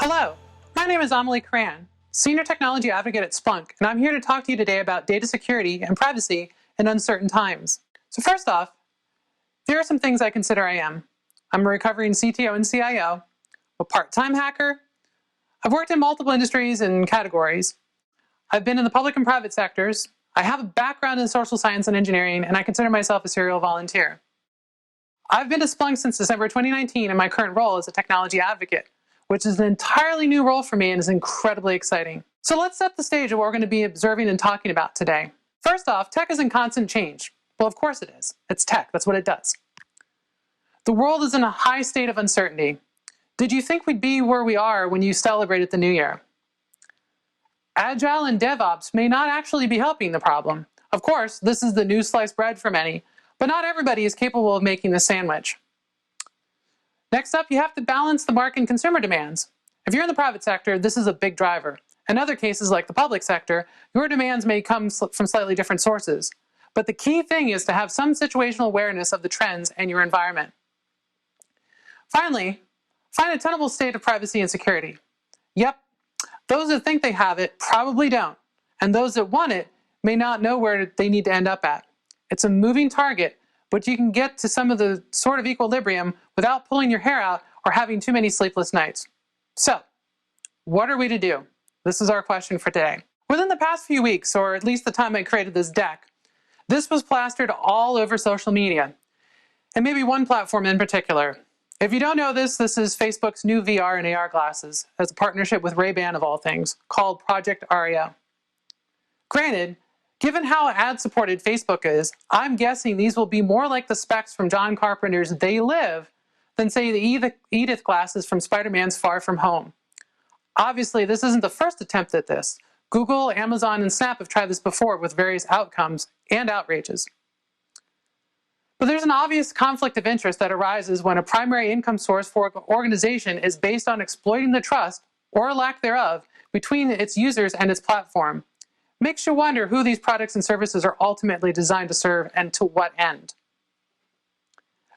Hello, my name is Amelie Cran, Senior Technology Advocate at Splunk, and I'm here to talk to you today about data security and privacy in uncertain times. So first off, here are some things I consider I am. I'm a recovering CTO and CIO, a part-time hacker. I've worked in multiple industries and categories. I've been in the public and private sectors. I have a background in social science and engineering, and I consider myself a serial volunteer. I've been to Splunk since December 2019 in my current role as a technology advocate, which is an entirely new role for me and is incredibly exciting. So let's set the stage of what we're going to be observing and talking about today. First off, tech is in constant change. Well, of course it is. It's tech. That's what it does. The world is in a high state of uncertainty. Did you think we'd be where we are when you celebrated the new year? Agile and DevOps may not actually be helping the problem. Of course, this is the new sliced bread for many, but not everybody is capable of making the sandwich. Next up, you have to balance the market and consumer demands. If you're in the private sector, this is a big driver. In other cases, like the public sector, your demands may come from slightly different sources. But the key thing is to have some situational awareness of the trends and your environment. Finally, find a tenable state of privacy and security. Yep, those that think they have it probably don't, and those that want it may not know where they need to end up at. It's a moving target, but you can get to some of the sort of equilibrium without pulling your hair out or having too many sleepless nights. So, what are we to do? This is our question for today. Within the past few weeks, or at least the time I created this deck, this was plastered all over social media, and maybe one platform in particular. If you don't know this, this is Facebook's new VR and AR glasses, as a partnership with Ray-Ban of all things, called Project Aria. Granted, given how ad-supported Facebook is, I'm guessing these will be more like the specs from John Carpenter's They Live than, say, the Edith glasses from Spider-Man's Far From Home. Obviously, this isn't the first attempt at this. Google, Amazon, and Snap have tried this before with various outcomes and outrages. But there's an obvious conflict of interest that arises when a primary income source for an organization is based on exploiting the trust, or lack thereof, between its users and its platform. Makes you wonder who these products and services are ultimately designed to serve and to what end.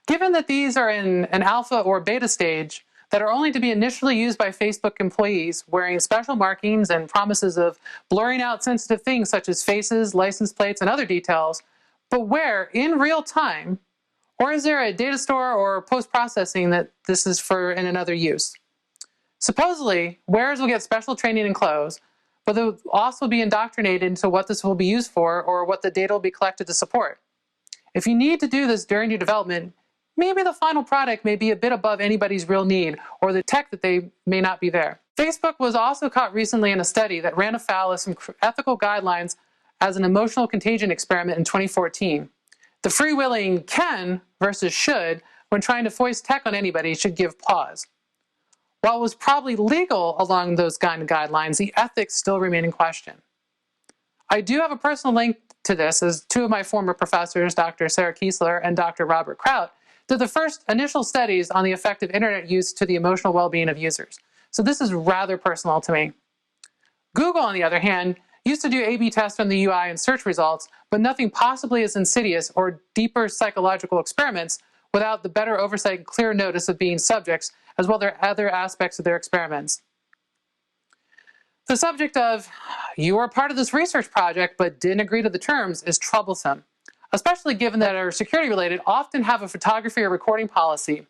Given that these are in an alpha or beta stage that are only to be initially used by Facebook employees wearing special markings and promises of blurring out sensitive things such as faces, license plates, and other details, but where, in real time, or is there a data store or post-processing that this is for in another use? Supposedly, wearers will get special training and clothes, but they'll also be indoctrinated into what this will be used for or what the data will be collected to support. If you need to do this during your development, maybe the final product may be a bit above anybody's real need or the tech that they may not be there. Facebook was also caught recently in a study that ran afoul of some ethical guidelines as an emotional contagion experiment in 2014. The freewheeling can versus should when trying to foist tech on anybody should give pause. While it was probably legal along those kind of guidelines, the ethics still remain in question. I do have a personal link to this, as two of my former professors, Dr. Sarah Kiesler and Dr. Robert Kraut, did the first initial studies on the effect of internet use to the emotional well-being of users. So this is rather personal to me. Google, on the other hand, used to do A/B tests on the UI and search results, but nothing possibly as insidious or deeper psychological experiments without the better oversight and clear notice of being subjects, as well as other aspects of their experiments. The subject of, you are part of this research project but didn't agree to the terms, is troublesome, especially given that our security-related often have a photography or recording policy.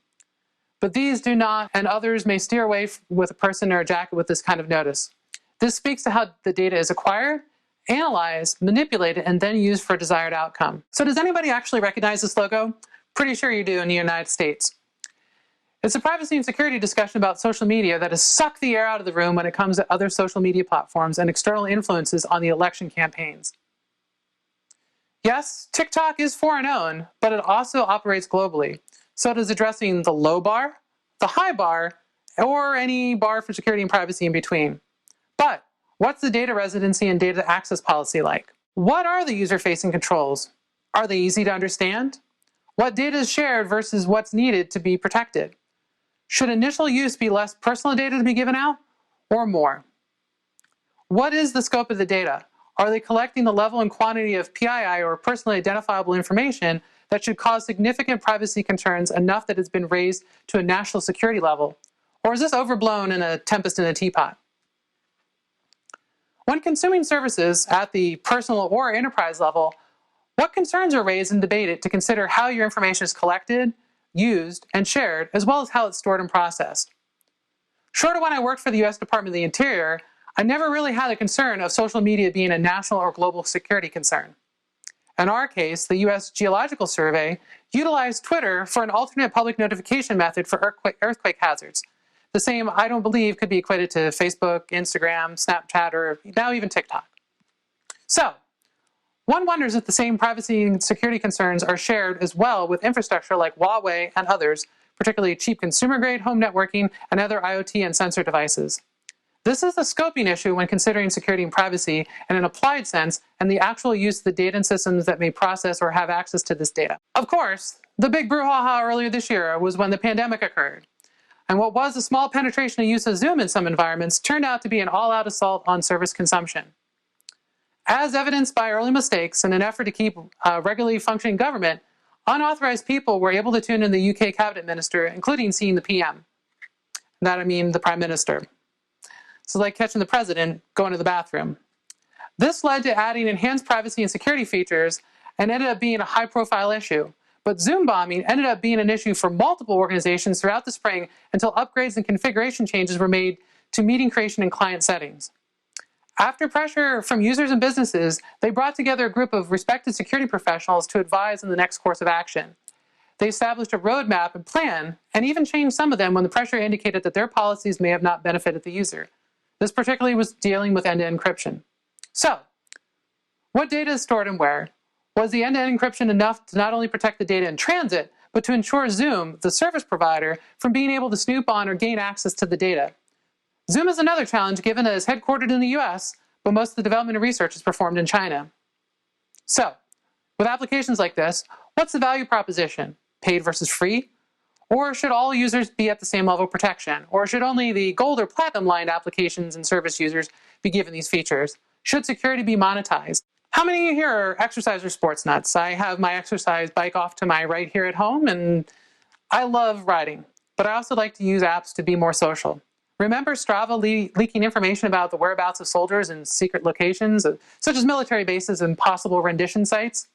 But these do not, and others may steer away with a person or a jacket with this kind of notice. This speaks to how the data is acquired, analyzed, manipulated, and then used for a desired outcome. So does anybody actually recognize this logo? Pretty sure you do in the United States. It's a privacy and security discussion about social media that has sucked the air out of the room when it comes to other social media platforms and external influences on the election campaigns. Yes, TikTok is foreign owned, but it also operates globally. So it is addressing the low bar, the high bar, or any bar for security and privacy in between. But what's the data residency and data access policy like? What are the user-facing controls? Are they easy to understand? What data is shared versus what's needed to be protected? Should initial use be less personal data to be given out, or more? What is the scope of the data? Are they collecting the level and quantity of PII or personally identifiable information that should cause significant privacy concerns enough that it's been raised to a national security level? Or is this overblown in a tempest in a teapot? When consuming services at the personal or enterprise level, what concerns are raised and debated to consider how your information is collected, used, and shared, as well as how it's stored and processed? Short of when I worked for the US Department of the Interior, I never really had a concern of social media being a national or global security concern. In our case, the US Geological Survey utilized Twitter for an alternate public notification method for earthquake hazards. The same, I don't believe, could be equated to Facebook, Instagram, Snapchat, or now even TikTok. So, one wonders if the same privacy and security concerns are shared as well with infrastructure like Huawei and others, particularly cheap consumer-grade home networking and other IoT and sensor devices. This is the scoping issue when considering security and privacy in an applied sense and the actual use of the data and systems that may process or have access to this data. Of course, the big brouhaha earlier this year was when the pandemic occurred. And what was a small penetration of use of Zoom in some environments turned out to be an all-out assault on service consumption. As evidenced by early mistakes in an effort to keep a regularly functioning government, unauthorized people were able to tune in the UK cabinet minister, including seeing the PM. That I mean the Prime Minister. So like catching the president going to the bathroom. This led to adding enhanced privacy and security features and ended up being a high-profile issue. But Zoom bombing ended up being an issue for multiple organizations throughout the spring until upgrades and configuration changes were made to meeting creation and client settings. After pressure from users and businesses, they brought together a group of respected security professionals to advise on the next course of action. They established a roadmap and plan, and even changed some of them when the pressure indicated that their policies may have not benefited the user. This particularly was dealing with end-to-end encryption. So, what data is stored and where? Was the end-to-end encryption enough to not only protect the data in transit, but to ensure Zoom, the service provider, from being able to snoop on or gain access to the data? Zoom is another challenge given that it is headquartered in the US, but most of the development and research is performed in China. So, with applications like this, what's the value proposition? Paid versus free? Or should all users be at the same level of protection? Or should only the gold or platinum lined applications and service users be given these features? Should security be monetized? How many of you here are exercise or sports nuts? I have my exercise bike off to my right here at home, and I love riding, but I also like to use apps to be more social. Remember Strava leaking information about the whereabouts of soldiers in secret locations, such as military bases and possible rendition sites?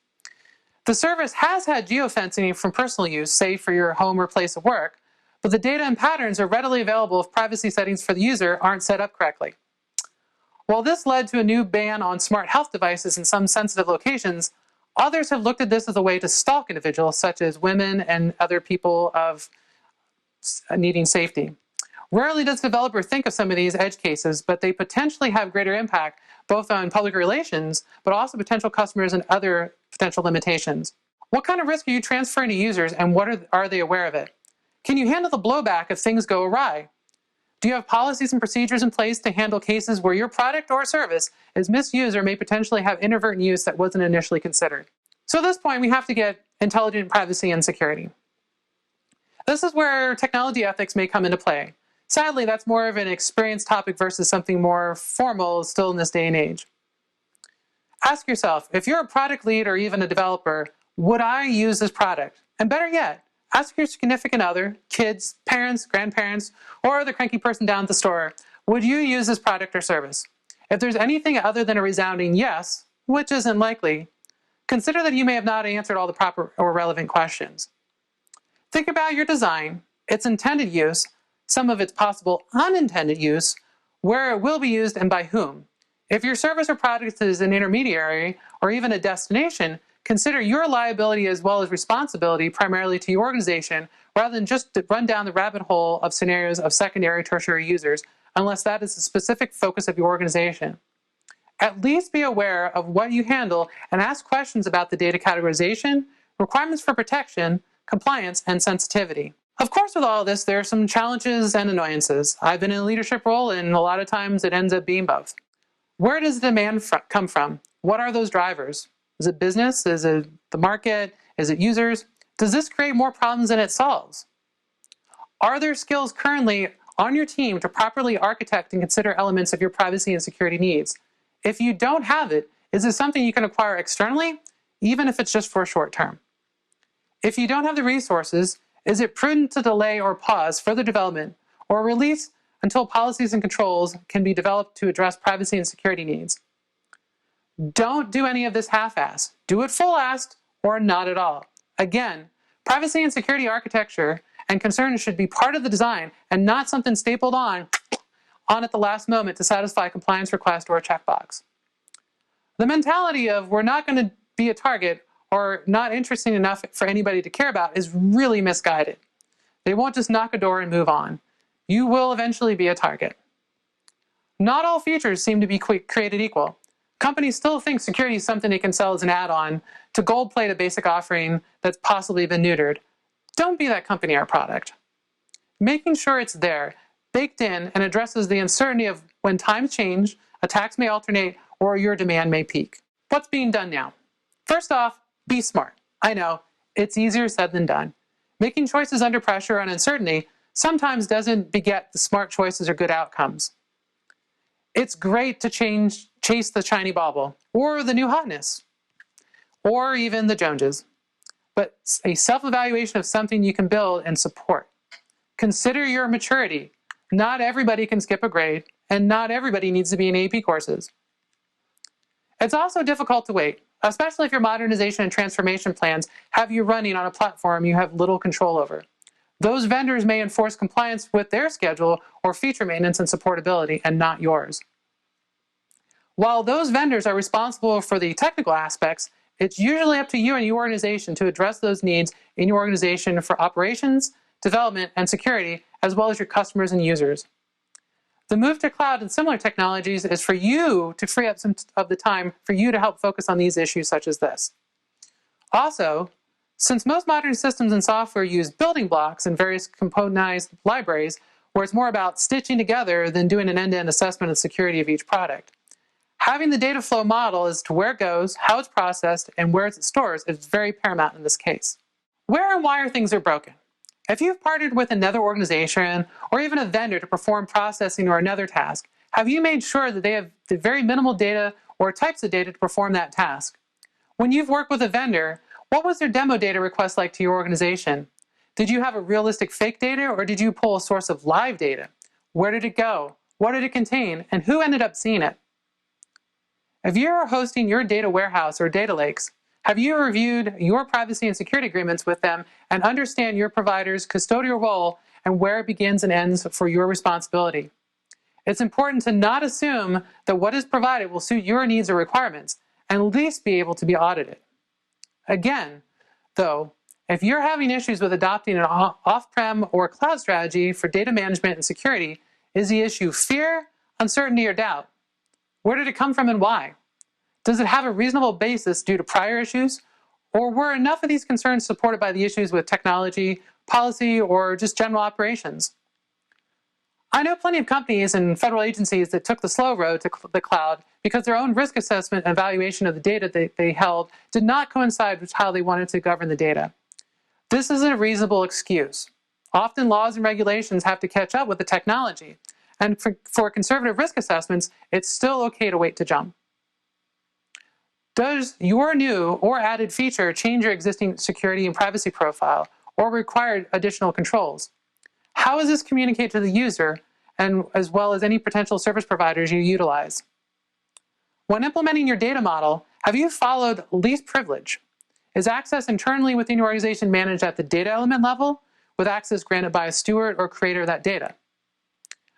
The service has had geofencing from personal use, say for your home or place of work, but the data and patterns are readily available if privacy settings for the user aren't set up correctly. While this led to a new ban on smart health devices in some sensitive locations, others have looked at this as a way to stalk individuals, such as women and other people of needing safety. Rarely does the developer think of some of these edge cases, but they potentially have greater impact both on public relations, but also potential customers and other potential limitations. What kind of risk are you transferring to users, and what are they aware of it? Can you handle the blowback if things go awry? Do you have policies and procedures in place to handle cases where your product or service is misused or may potentially have inadvertent use that wasn't initially considered? So at this point, we have to get intelligent privacy and security. This is where technology ethics may come into play. Sadly, that's more of an experience topic versus something more formal still in this day and age. Ask yourself, if you're a product lead or even a developer, would I use this product? And better yet, ask your significant other, kids, parents, grandparents, or the cranky person down at the store, would you use this product or service? If there's anything other than a resounding yes, which isn't likely, consider that you may have not answered all the proper or relevant questions. Think about your design, its intended use, some of its possible unintended use, where it will be used and by whom. If your service or product is an intermediary or even a destination, consider your liability as well as responsibility primarily to your organization rather than just to run down the rabbit hole of scenarios of secondary, tertiary users, unless that is the specific focus of your organization. At least be aware of what you handle and ask questions about the data categorization, requirements for protection, compliance, and sensitivity. Of course, with all this, there are some challenges and annoyances. I've been in a leadership role, and a lot of times it ends up being both. Where does demand come from? What are those drivers? Is it business? Is it the market? Is it users? Does this create more problems than it solves? Are there skills currently on your team to properly architect and consider elements of your privacy and security needs? If you don't have it, is it something you can acquire externally, even if it's just for a short term? If you don't have the resources, is it prudent to delay or pause further development, or release until policies and controls can be developed to address privacy and security needs. Don't do any of this half-assed. Do it full-assed or not at all. Again, privacy and security architecture and concerns should be part of the design and not something stapled on at the last moment to satisfy a compliance request or a checkbox. The mentality of we're not going to be a target or not interesting enough for anybody to care about is really misguided. They won't just knock a door and move on. You will eventually be a target. Not all features seem to be created equal. Companies still think security is something they can sell as an add-on to gold plate a basic offering that's possibly been neutered. Don't be that company or product. Making sure it's there, baked in, and addresses the uncertainty of when times change, attacks may alternate, or your demand may peak. What's being done now? First off, be smart. I know, it's easier said than done. Making choices under pressure and uncertainty sometimes doesn't beget the smart choices or good outcomes. It's great to chase the shiny bauble, or the new hotness, or even the Joneses, but a self-evaluation of something you can build and support. Consider your maturity. Not everybody can skip a grade, and not everybody needs to be in AP courses. It's also difficult to wait, especially if your modernization and transformation plans have you running on a platform you have little control over. Those vendors may enforce compliance with their schedule or feature maintenance and supportability, and not yours. While those vendors are responsible for the technical aspects, it's usually up to you and your organization to address those needs in your organization for operations, development, and security, as well as your customers and users. The move to cloud and similar technologies is for you to free up some of the time for you to help focus on these issues such as this. Also, since most modern systems and software use building blocks and various componentized libraries, where it's more about stitching together than doing an end-to-end assessment of security of each product, having the data flow model as to where it goes, how it's processed, and where it stores is very paramount in this case. Where and why are things broken? If you've partnered with another organization or even a vendor to perform processing or another task, have you made sure that they have the very minimal data or types of data to perform that task? When you've worked with a vendor, what was their demo data request like to your organization? Did you have a realistic fake data, or did you pull a source of live data? Where did it go? What did it contain? And who ended up seeing it? If you're hosting your data warehouse or data lakes, have you reviewed your privacy and security agreements with them and understand your provider's custodial role and where it begins and ends for your responsibility? It's important to not assume that what is provided will suit your needs or requirements, and at least be able to be audited. Again, though, if you're having issues with adopting an off-prem or cloud strategy for data management and security, is the issue fear, uncertainty, or doubt? Where did it come from and why? Does it have a reasonable basis due to prior issues? Or were enough of these concerns supported by the issues with technology, policy, or just general operations? I know plenty of companies and federal agencies that took the slow road to the cloud because their own risk assessment and evaluation of the data they held did not coincide with how they wanted to govern the data. This isn't a reasonable excuse. Often laws and regulations have to catch up with the technology, and for conservative risk assessments, it's still okay to wait to jump. Does your new or added feature change your existing security and privacy profile or require additional controls? How does this communicate to the user, and as well as any potential service providers you utilize? When implementing your data model, have you followed least privilege? Is access internally within your organization managed at the data element level, with access granted by a steward or creator of that data?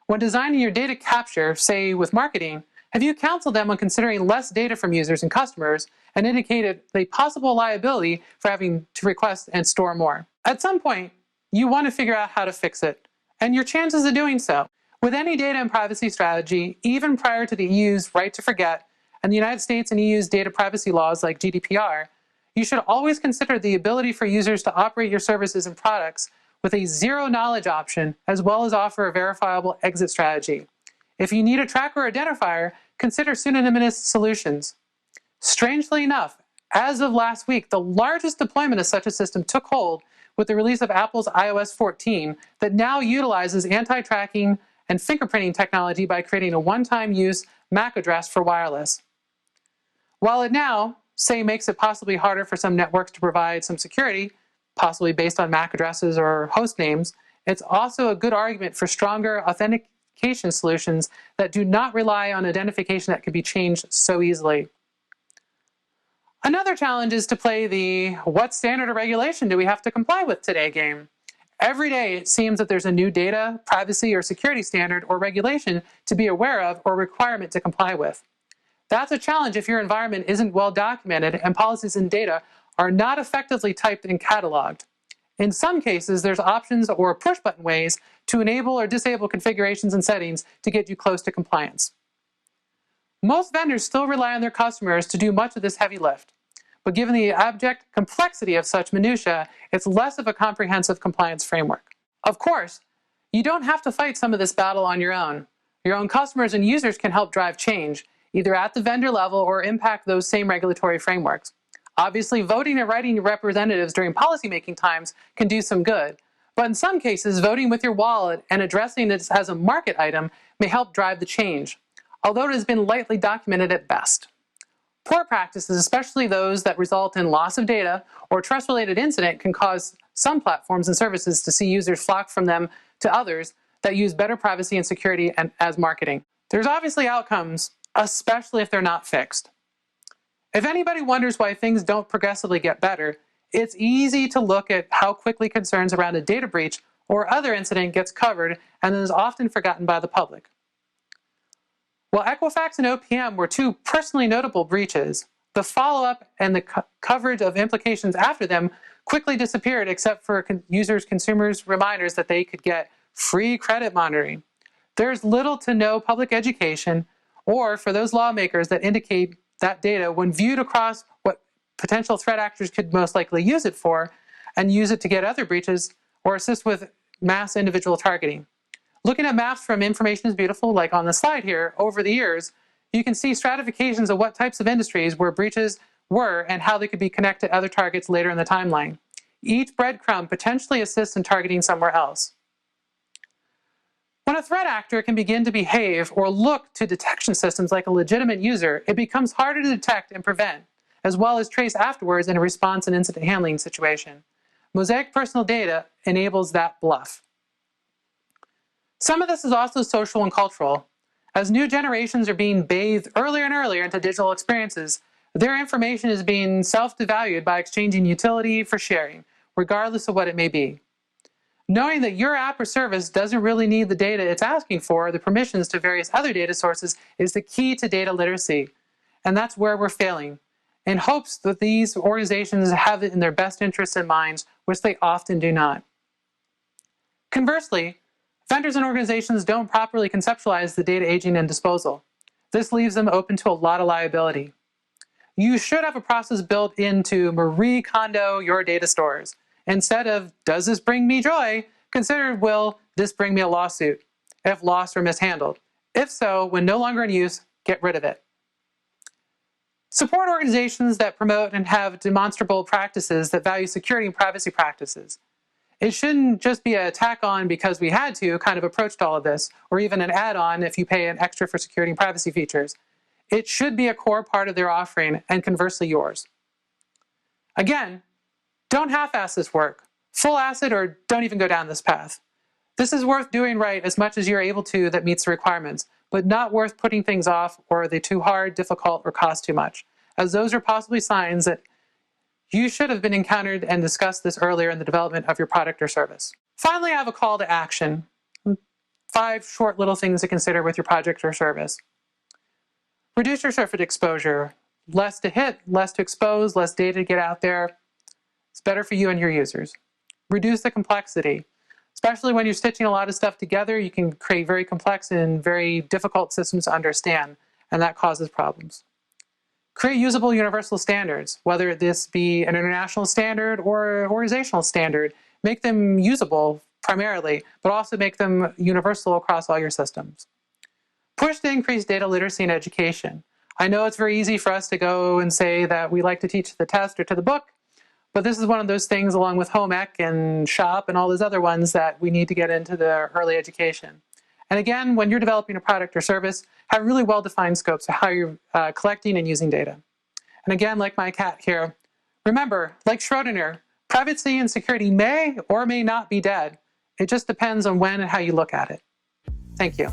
When designing your data capture, say with marketing, have you counseled them on considering less data from users and customers and indicated the possible liability for having to request and store more? At some point, you want to figure out how to fix it, and your chances of doing so. With any data and privacy strategy, even prior to the EU's right to forget and the United States and EU's data privacy laws like GDPR, you should always consider the ability for users to operate your services and products with a zero-knowledge option, as well as offer a verifiable exit strategy. If you need a tracker or identifier, consider pseudonymous solutions. Strangely enough, as of last week, the largest deployment of such a system took hold with the release of Apple's iOS 14 that now utilizes anti-tracking and fingerprinting technology by creating a one-time use MAC address for wireless. While it now, say, makes it possibly harder for some networks to provide some security, possibly based on MAC addresses or host names, It's also a good argument for stronger authentication solutions that do not rely on identification that can be changed so easily. Another challenge is to play the what standard or regulation do we have to comply with today game. Every day it seems that there's a new data, privacy, or security standard or regulation to be aware of or requirement to comply with. That's a challenge if your environment isn't well documented and policies and data are not effectively typed and cataloged. In some cases, there's options or push-button ways to enable or disable configurations and settings to get you close to compliance. Most vendors still rely on their customers to do much of this heavy lift, but given the abject complexity of such minutiae, it's less of a comprehensive compliance framework. Of course, you don't have to fight some of this battle on your own. Your own customers and users can help drive change, either at the vendor level or impact those same regulatory frameworks. Obviously, voting and writing your representatives during policymaking times can do some good, but in some cases, voting with your wallet and addressing this as a market item may help drive the change, although it has been lightly documented at best. Poor practices, especially those that result in loss of data or trust-related incident, can cause some platforms and services to see users flock from them to others that use better privacy and security as marketing. There's obviously outcomes, especially if they're not fixed. If anybody wonders why things don't progressively get better, it's easy to look at how quickly concerns around a data breach or other incident gets covered and then is often forgotten by the public. While Equifax and OPM were two personally notable breaches, the follow-up and the coverage of implications after them quickly disappeared except for consumers' reminders that they could get free credit monitoring. There's little to no public education or for those lawmakers that indicate that data when viewed across what potential threat actors could most likely use it for and use it to get other breaches or assist with mass individual targeting. Looking at maps from Information is Beautiful, like on the slide here, over the years, you can see stratifications of what types of industries where breaches were and how they could be connected to other targets later in the timeline. Each breadcrumb potentially assists in targeting somewhere else. When a threat actor can begin to behave or look to detection systems like a legitimate user, it becomes harder to detect and prevent, as well as trace afterwards in a response and incident handling situation. Mosaic personal data enables that bluff. Some of this is also social and cultural. As new generations are being bathed earlier and earlier into digital experiences, their information is being self-devalued by exchanging utility for sharing, regardless of what it may be. Knowing that your app or service doesn't really need the data it's asking for, or the permissions to various other data sources, is the key to data literacy. And that's where we're failing, in hopes that these organizations have it in their best interests in mind, which they often do not. Conversely, vendors and organizations don't properly conceptualize the data aging and disposal. This leaves them open to a lot of liability. You should have a process built into Marie Kondo your data stores. Instead of, does this bring me joy, consider, will this bring me a lawsuit, if lost or mishandled? If so, when no longer in use, get rid of it. Support organizations that promote and have demonstrable practices that value security and privacy practices. It shouldn't just be a tack-on because we had to kind of approach to all of this, or even an add-on if you pay an extra for security and privacy features. It should be a core part of their offering, and conversely yours. Again, don't half-ass this work. Full-ass it or don't even go down this path. This is worth doing right as much as you're able to that meets the requirements, but not worth putting things off or are they too hard, difficult, or cost too much, as those are possibly signs that you should have been encountered and discussed this earlier in the development of your product or service. Finally, I have a call to action. 5 short little things to consider with your project or service. Reduce your surface exposure. Less to hit, less to expose, less data to get out there. It's better for you and your users. Reduce the complexity. Especially when you're stitching a lot of stuff together, you can create very complex and very difficult systems to understand, and that causes problems. Create usable universal standards, whether this be an international standard or an organizational standard. Make them usable primarily, but also make them universal across all your systems. Push to increase data literacy and education. I know it's very easy for us to go and say that we like to teach the test or to the book, but this is one of those things along with home ec and shop and all those other ones that we need to get into the early education. And again, when you're developing a product or service, have really well-defined scopes of how you're collecting and using data. And again, like my cat here, remember, like Schrodinger, privacy and security may or may not be dead. It just depends on when and how you look at it. Thank you.